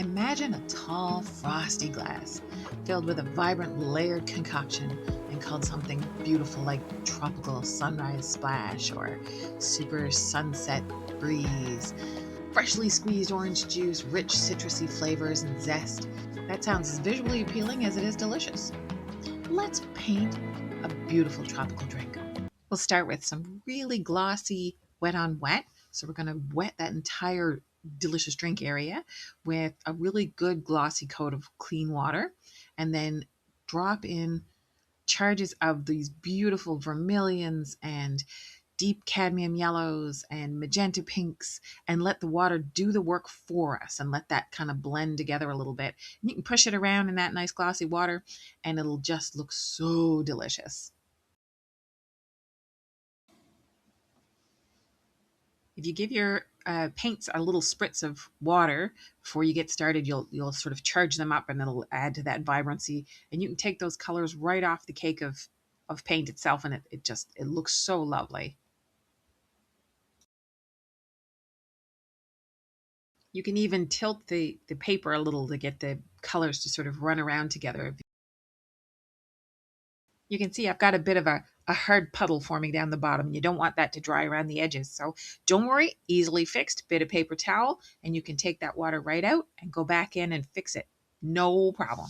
Imagine a tall, frosty glass filled with a vibrant, layered concoction and called something beautiful like tropical sunrise splash or super sunset breeze. Freshly squeezed orange juice, rich citrusy flavors, and zest. That sounds as visually appealing as it is delicious. Let's paint a beautiful tropical drink. We'll start with some really glossy wet on wet. So we're going to wet that entire delicious drink area with a really good glossy coat of clean water, and then drop in charges of these beautiful vermilions and deep cadmium yellows and magenta pinks, and let the water do the work for us and let that kind of blend together a little bit. And you can push it around in that nice glossy water and it'll just look so delicious. If you give your paints a little spritz of water before you get started, you'll sort of charge them up and it'll add to that vibrancy. And you can take those colors right off the cake of paint itself, and it looks so lovely. You can even tilt the paper a little to get the colors to sort of run around together. You can see I've got a bit of a hard puddle forming down the bottom. You don't want that to dry around the edges. So don't worry, easily fixed. Bit of paper towel, and you can take that water right out and go back in and fix it. No problem.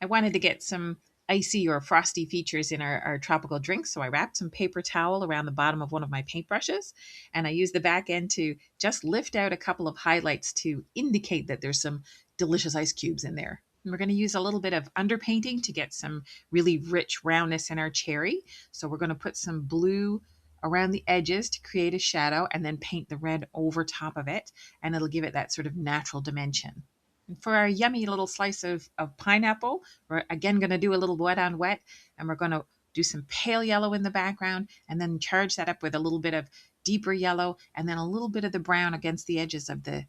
I wanted to get some icy or frosty features in our tropical drinks. So I wrapped some paper towel around the bottom of one of my paintbrushes, and I used the back end to just lift out a couple of highlights to indicate that there's some delicious ice cubes in there. And we're going to use a little bit of underpainting to get some really rich roundness in our cherry. So we're going to put some blue around the edges to create a shadow, and then paint the red over top of it, and it'll give it that sort of natural dimension. And for our yummy little slice of pineapple, we're again going to do a little wet on wet, and we're going to do some pale yellow in the background, and then charge that up with a little bit of deeper yellow, and then a little bit of the brown against the edges of the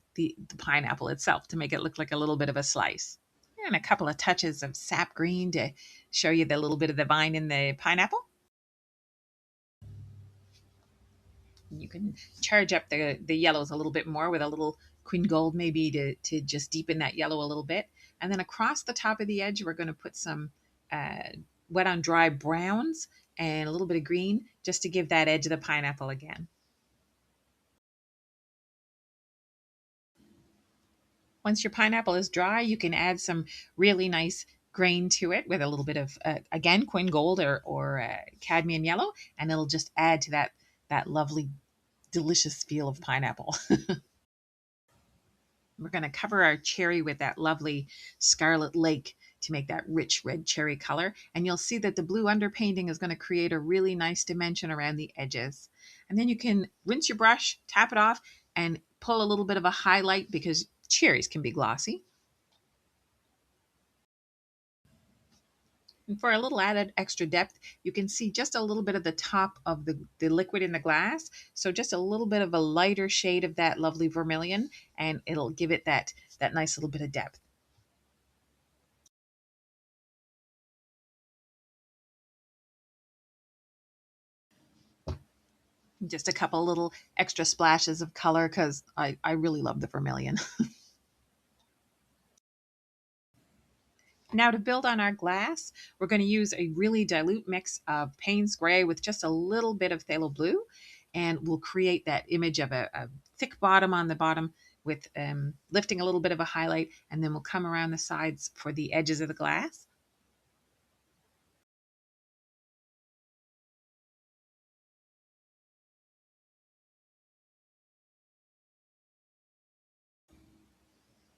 pineapple itself to make it look like a little bit of a slice. And a couple of touches of sap green to show you the little bit of the vine in the pineapple. You can charge up the yellows a little bit more with a little queen gold maybe to just deepen that yellow a little bit. And then across the top of the edge, we're going to put some wet on dry browns and a little bit of green just to give that edge of the pineapple again. Once your pineapple is dry, you can add some really nice grain to it with a little bit of, again, queen gold or cadmium yellow, and it'll just add to that lovely, delicious feel of pineapple. We're going to cover our cherry with that lovely Scarlet Lake to make that rich red cherry color. And you'll see that the blue underpainting is going to create a really nice dimension around the edges. And then you can rinse your brush, tap it off, and pull a little bit of a highlight because cherries can be glossy. And for a little added extra depth, you can see just a little bit of the top of the liquid in the glass. So just a little bit of a lighter shade of that lovely vermilion, and it'll give it that nice little bit of depth. Just a couple little extra splashes of color because I really love the vermilion. Now to build on our glass, we're going to use a really dilute mix of Payne's Gray with just a little bit of phthalo blue, and we'll create that image of a thick bottom on the bottom with lifting a little bit of a highlight, and then we'll come around the sides for the edges of the glass.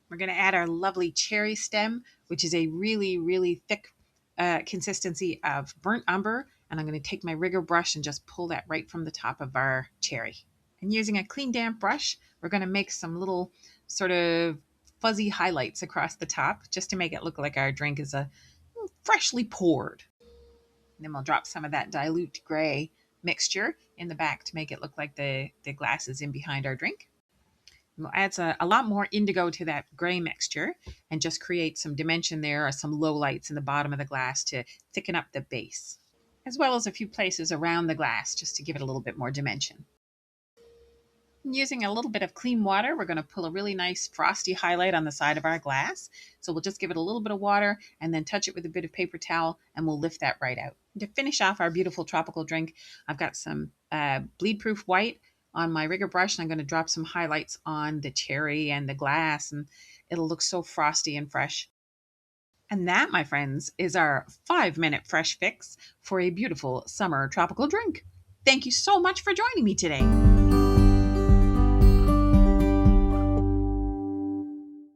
We're going to add our lovely cherry stem, which is a really, really thick consistency of burnt umber. And I'm going to take my rigger brush and just pull that right from the top of our cherry. And using a clean damp brush, we're going to make some little sort of fuzzy highlights across the top just to make it look like our drink is a freshly poured. And then we'll drop some of that dilute gray mixture in the back to make it look like the glass is in behind our drink. We'll add a lot more indigo to that gray mixture and just create some dimension there or some low lights in the bottom of the glass to thicken up the base. as well as a few places around the glass just to give it a little bit more dimension. Using a little bit of clean water, we're going to pull a really nice frosty highlight on the side of our glass. So we'll just give it a little bit of water and then touch it with a bit of paper towel, and we'll lift that right out. To finish off our beautiful tropical drink, I've got some bleed proof white on my rigger brush, and I'm going to drop some highlights on the cherry and the glass, and it'll look so frosty and fresh. And that, my friends, is our 5-minute fresh fix for a beautiful summer tropical drink. Thank you so much for joining me today.